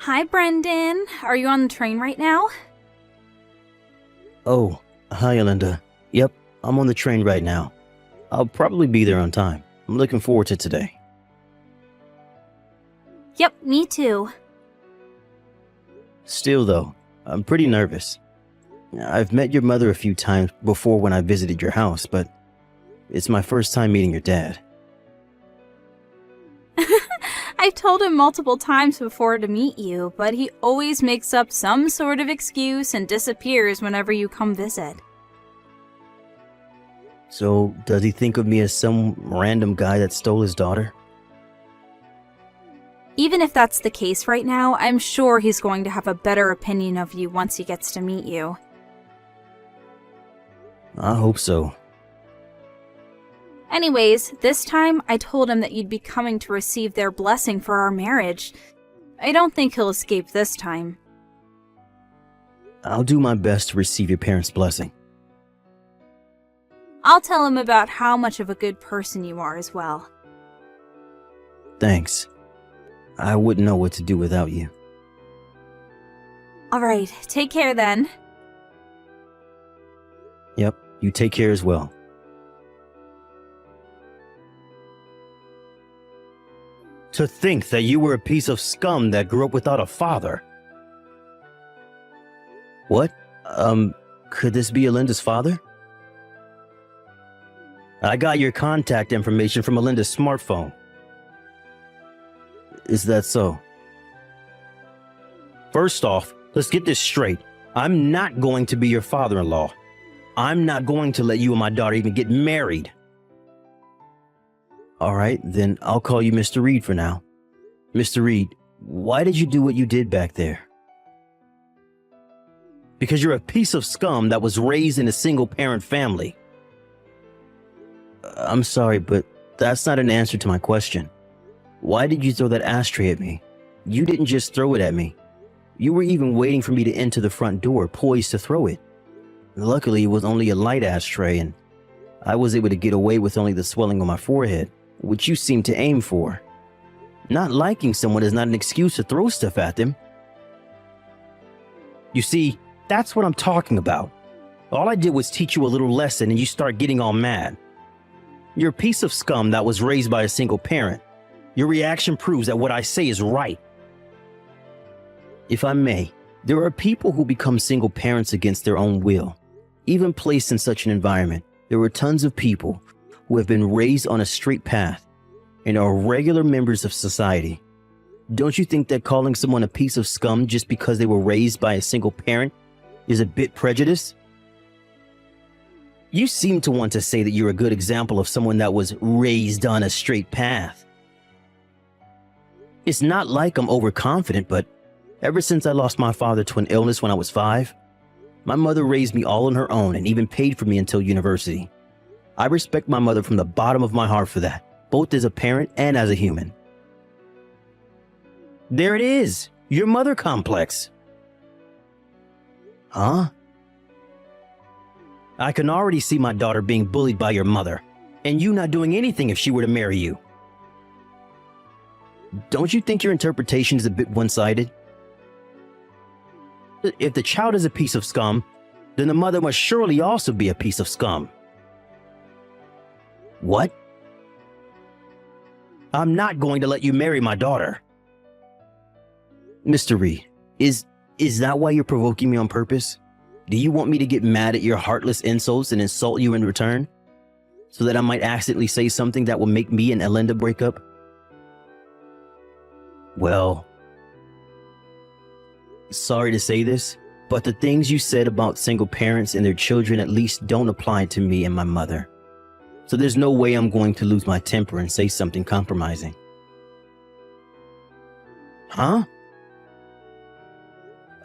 Hi, Brendan. Are you on the train right now? Oh, hi, Linda. Yep, I'm on the train right now. I'll probably be there on time. I'm looking forward to today. Yep, me too. Still, though, I'm pretty nervous. I've met your mother a few times before when I visited your house, but it's my first time meeting your dad. I've told him multiple times before to meet you, but he always makes up some sort of excuse and disappears whenever you come visit. So, does he think of me as some random guy that stole his daughter? Even if that's the case right now, I'm sure he's going to have a better opinion of you once he gets to meet you. I hope so. Anyways, this time I told him that you'd be coming to receive their blessing for our marriage. I don't think he'll escape this time. I'll do my best to receive your parents' blessing. I'll tell him about how much of a good person you are as well. Thanks. I wouldn't know what to do without you. Alright, take care then. Yep, you take care as well. To think that you were a piece of scum that grew up without a father. What? Could this be Alinda's father? I got your contact information from Alinda's smartphone. Is that so? First off, let's get this straight. I'm not going to be your father-in-law. I'm not going to let you and my daughter even get married. All right, then I'll call you Mr. Reed for now. Mr. Reed, why did you do what you did back there? Because you're a piece of scum that was raised in a single-parent family. I'm sorry, but that's not an answer to my question. Why did you throw that ashtray at me? You didn't just throw it at me. You were even waiting for me to enter the front door, poised to throw it. Luckily, it was only a light ashtray, and I was able to get away with only the swelling on my forehead, which you seem to aim for. Not liking someone is not an excuse to throw stuff at them. You see, that's what I'm talking about. All I did was teach you a little lesson and you start getting all mad. You're a piece of scum that was raised by a single parent. Your reaction proves that what I say is right. If I may, there are people who become single parents against their own will. Even placed in such an environment, there are tons of people who have been raised on a straight path and are regular members of society. Don't you think that calling someone a piece of scum just because they were raised by a single parent is a bit prejudiced? You seem to want to say that you're a good example of someone that was raised on a straight path. It's not like I'm overconfident, but ever since I lost my father to an illness when I was 5, my mother raised me all on her own and even paid for me until university. I respect my mother from the bottom of my heart for that, both as a parent and as a human. There it is, your mother complex. Huh? I can already see my daughter being bullied by your mother, and you not doing anything if she were to marry you. Don't you think your interpretation is a bit one-sided? If the child is a piece of scum, then the mother must surely also be a piece of scum. What? I'm not going to let you marry my daughter. Mr. Reed, is that why you're provoking me on purpose? Do you want me to get mad at your heartless insults and insult you in return? So that I might accidentally say something that will make me and Alinda break up? Well, sorry to say this, but the things you said about single parents and their children at least don't apply to me and my mother. So there's no way I'm going to lose my temper and say something compromising. Huh?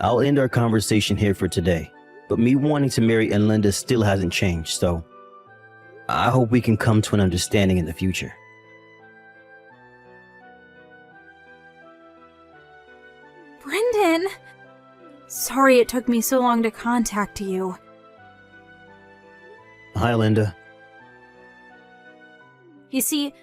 I'll end our conversation here for today, but me wanting to marry Alinda still hasn't changed, so I hope we can come to an understanding in the future. Brendan! Sorry it took me so long to contact you. Hi, Linda. You see,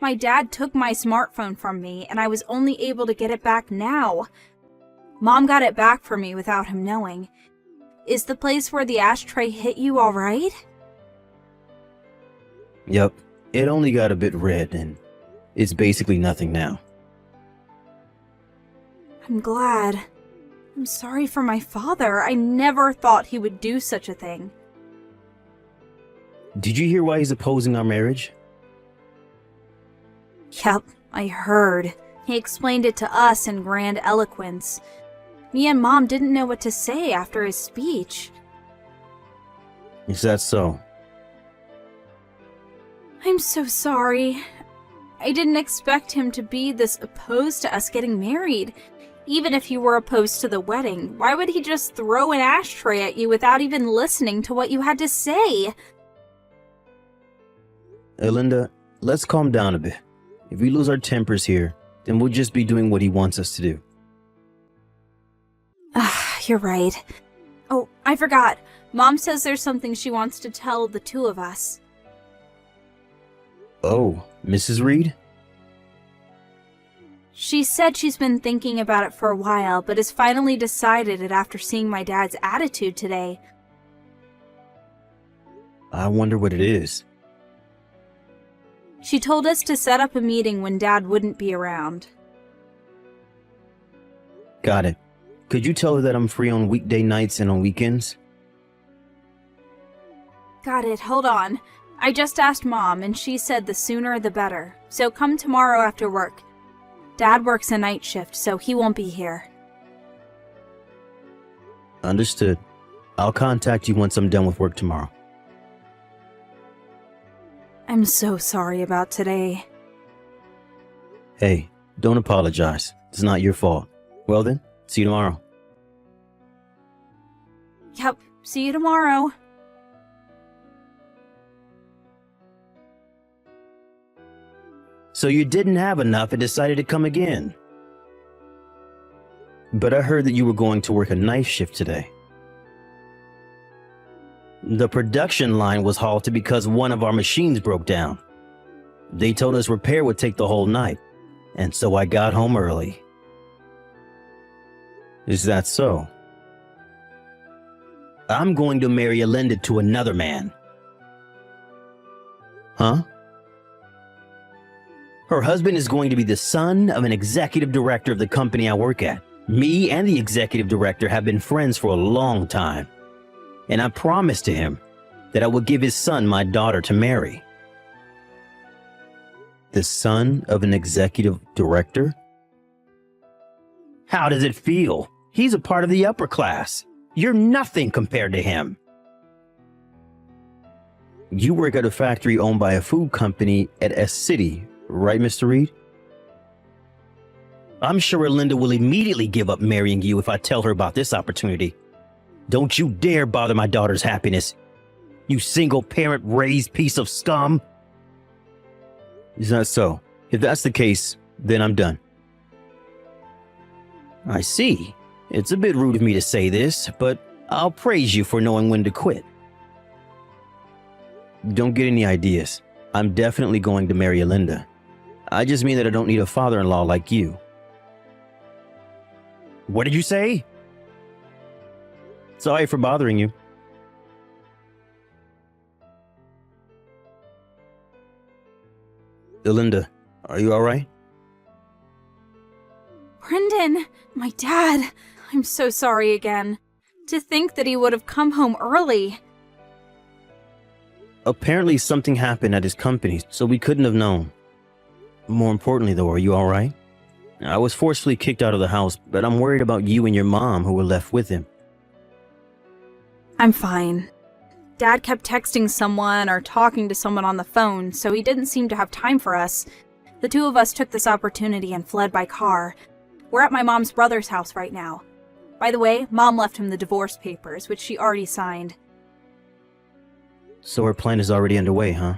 my dad took my smartphone from me and I was only able to get it back now. Mom got it back for me without him knowing. Is the place where the ashtray hit you all right? Yep, it only got a bit red and it's basically nothing now. I'm glad. I'm sorry for my father. I never thought he would do such a thing. Did you hear why he's opposing our marriage? Yep, I heard. He explained it to us in grand eloquence. Me and Mom didn't know what to say after his speech. Is that so? I'm so sorry. I didn't expect him to be this opposed to us getting married. Even if he were opposed to the wedding, why would he just throw an ashtray at you without even listening to what you had to say? Linda, let's calm down a bit. If we lose our tempers here, then we'll just be doing what he wants us to do. You're right. Oh, I forgot. Mom says there's something she wants to tell the two of us. Oh, Mrs. Reed? She said she's been thinking about it for a while, but has finally decided it after seeing my dad's attitude today. I wonder what it is. She told us to set up a meeting when Dad wouldn't be around. Got it. Could you tell her that I'm free on weekday nights and on weekends? Got it, hold on. I just asked Mom, and she said the sooner the better. So come tomorrow after work. Dad works a night shift, so he won't be here. Understood. I'll contact you once I'm done with work tomorrow. I'm so sorry about today. Hey, don't apologize. It's not your fault. Well then, see you tomorrow. Yep, see you tomorrow. So you didn't have enough and decided to come again. But I heard that you were going to work a night shift today. The production line was halted because one of our machines broke down. They told us repair would take the whole night, and so I got home early. Is that so? I'm going to marry Linda to another man. Huh? Her husband is going to be the son of an executive director of the company I work at. Me and the executive director have been friends for a long time. And I promised to him that I would give his son my daughter to marry. The son of an executive director? How does it feel? He's a part of the upper class. You're nothing compared to him. You work at a factory owned by a food company at S City, right, Mr. Reed? I'm sure Linda will immediately give up marrying you if I tell her about this opportunity. Don't you dare bother my daughter's happiness, you single-parent raised piece of scum. Is that so? If that's the case, then I'm done. I see. It's a bit rude of me to say this, but I'll praise you for knowing when to quit. Don't get any ideas. I'm definitely going to marry Linda. I just mean that I don't need a father-in-law like you. What did you say? Sorry for bothering you. Linda, are you alright? Brendan, my dad. I'm so sorry again. To think that he would have come home early. Apparently something happened at his company, so we couldn't have known. More importantly though, are you alright? I was forcefully kicked out of the house, but I'm worried about you and your mom who were left with him. I'm fine. Dad kept texting someone or talking to someone on the phone, so he didn't seem to have time for us. The two of us took this opportunity and fled by car. We're at my mom's brother's house right now. By the way, Mom left him the divorce papers, which she already signed. So her plan is already underway, huh?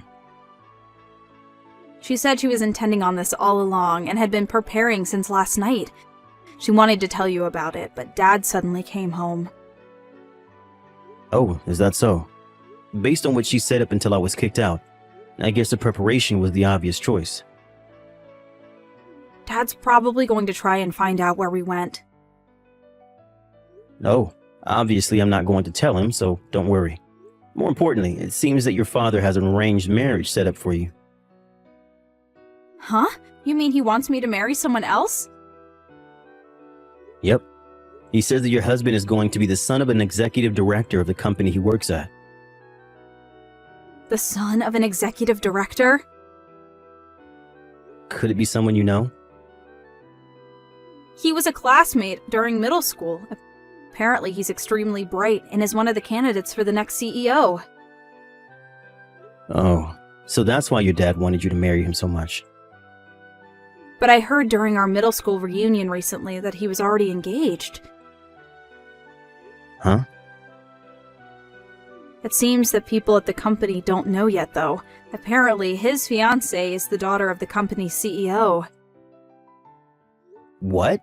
She said she was intending on this all along and had been preparing since last night. She wanted to tell you about it, but Dad suddenly came home. Oh, is that so? Based on what she said up until I was kicked out, I guess the preparation was the obvious choice. Dad's probably going to try and find out where we went. Oh, obviously I'm not going to tell him, so don't worry. More importantly, it seems that your father has an arranged marriage set up for you. Huh? You mean he wants me to marry someone else? Yep. He says that your husband is going to be the son of an executive director of the company he works at. The son of an executive director? Could it be someone you know? He was a classmate during middle school. Apparently he's extremely bright and is one of the candidates for the next CEO. Oh, so that's why your dad wanted you to marry him so much. But I heard during our middle school reunion recently that he was already engaged. Huh? It seems that people at the company don't know yet, though. Apparently, his fiance is the daughter of the company's CEO. What?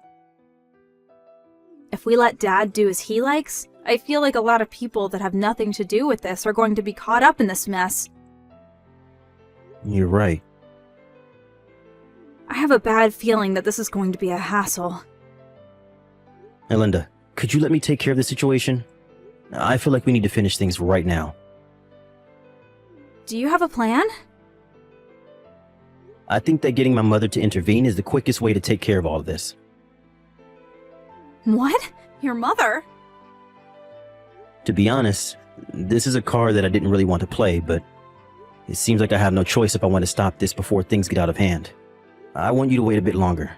If we let Dad do as he likes, I feel like a lot of people that have nothing to do with this are going to be caught up in this mess. You're right. I have a bad feeling that this is going to be a hassle. Hey, Linda, could you let me take care of the situation? I feel like we need to finish things right now. Do you have a plan? I think that getting my mother to intervene is the quickest way to take care of all of this. What? Your mother? To be honest, this is a card that I didn't really want to play, but it seems like I have no choice if I want to stop this before things get out of hand. I want you to wait a bit longer.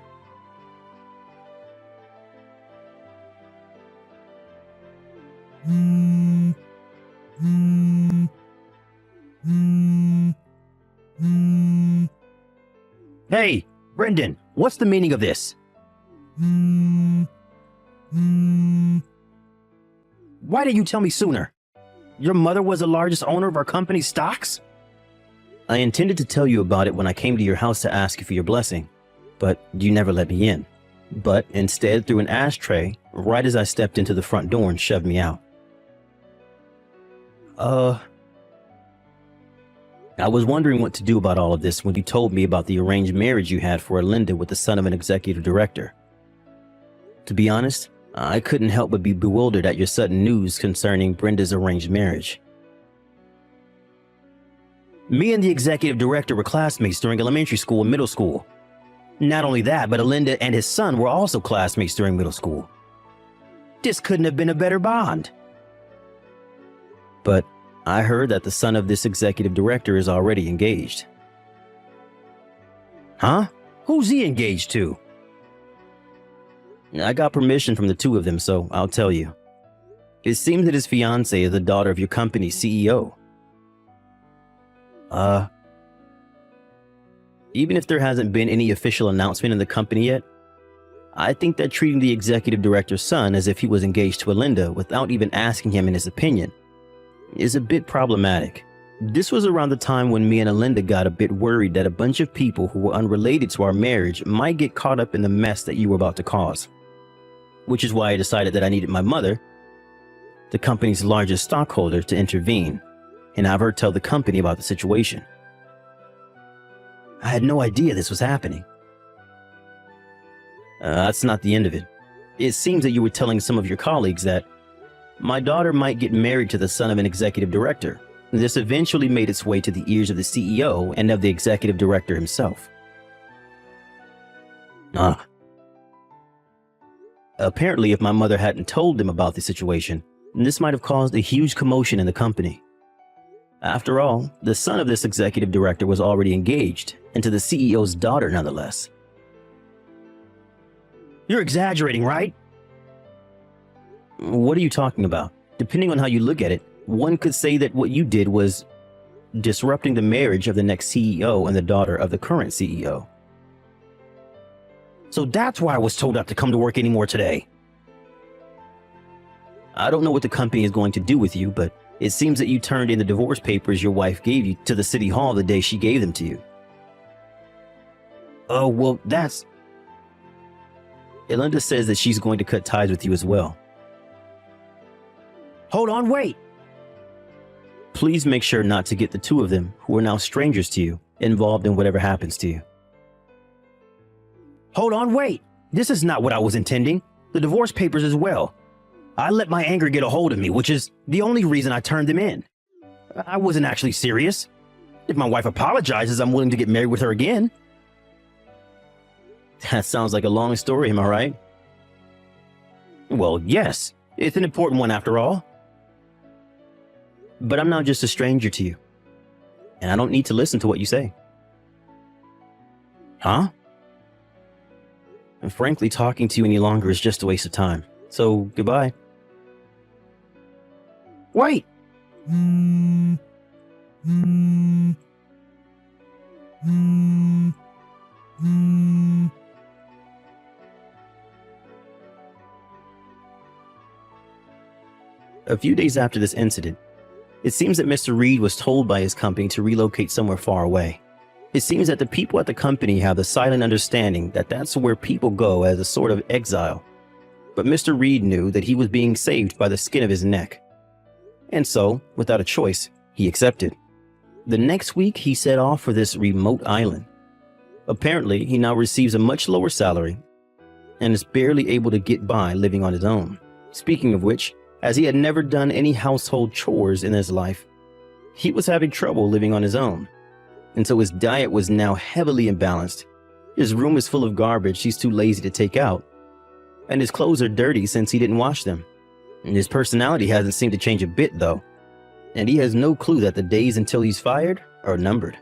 Hey, Brendan, what's the meaning of this? Why didn't you tell me sooner? Your mother was the largest owner of our company's stocks? I intended to tell you about it when I came to your house to ask you for your blessing, but you never let me in. But instead threw an ashtray right as I stepped into the front door and shoved me out. I was wondering what to do about all of this when you told me about the arranged marriage you had for Linda with the son of an executive director. To be honest, I couldn't help but be bewildered at your sudden news concerning Brenda's arranged marriage. Me and the executive director were classmates during elementary school and middle school. Not only that, but Linda and his son were also classmates during middle school. This couldn't have been a better bond. But I heard that the son of this executive director is already engaged. Huh? Who's he engaged to? I got permission from the two of them, so I'll tell you. It seems that his fiance is the daughter of your company's CEO. Even if there hasn't been any official announcement in the company yet, I think that treating the executive director's son as if he was engaged to Linda without even asking him in his opinion is a bit problematic. This was around the time when me and Linda got a bit worried that a bunch of people who were unrelated to our marriage might get caught up in the mess that you were about to cause. Which is why I decided that I needed my mother, the company's largest stockholder, to intervene and have her tell the company about the situation. I had no idea this was happening. That's not the end of it. It seems that you were telling some of your colleagues that my daughter might get married to the son of an executive director. This eventually made its way to the ears of the CEO and of the executive director himself. Apparently, if my mother hadn't told them about the situation, this might have caused a huge commotion in the company. After all, the son of this executive director was already engaged, and to the CEO's daughter nonetheless. You're exaggerating, right? What are you talking about? Depending on how you look at it, one could say that what you did was disrupting the marriage of the next CEO and the daughter of the current CEO. So that's why I was told not to come to work anymore today. I don't know what the company is going to do with you, but it seems that you turned in the divorce papers your wife gave you to the city hall the day she gave them to you. Oh, well, that's... Linda says that she's going to cut ties with you as well. Hold on, wait! Please make sure not to get the two of them, who are now strangers to you, involved in whatever happens to you. Hold on, wait! This is not what I was intending. The divorce papers as well. I let my anger get a hold of me, which is the only reason I turned him in. I wasn't actually serious. If my wife apologizes, I'm willing to get married with her again. That sounds like a long story, am I right? Well, yes. It's an important one after all. But I'm not just a stranger to you. And I don't need to listen to what you say. Huh? And frankly, talking to you any longer is just a waste of time. So, goodbye. Wait! A few days after this incident, it seems that Mr. Reed was told by his company to relocate somewhere far away. It seems that the people at the company have the silent understanding that that's where people go as a sort of exile. But Mr. Reed knew that he was being saved by the skin of his neck. And so, without a choice, he accepted. The next week, he set off for this remote island. Apparently, he now receives a much lower salary and is barely able to get by living on his own. Speaking of which, as he had never done any household chores in his life, he was having trouble living on his own. And so his diet was now heavily imbalanced. His room is full of garbage he's too lazy to take out. And his clothes are dirty since he didn't wash them. And his personality hasn't seemed to change a bit though. And he has no clue that the days until he's fired are numbered.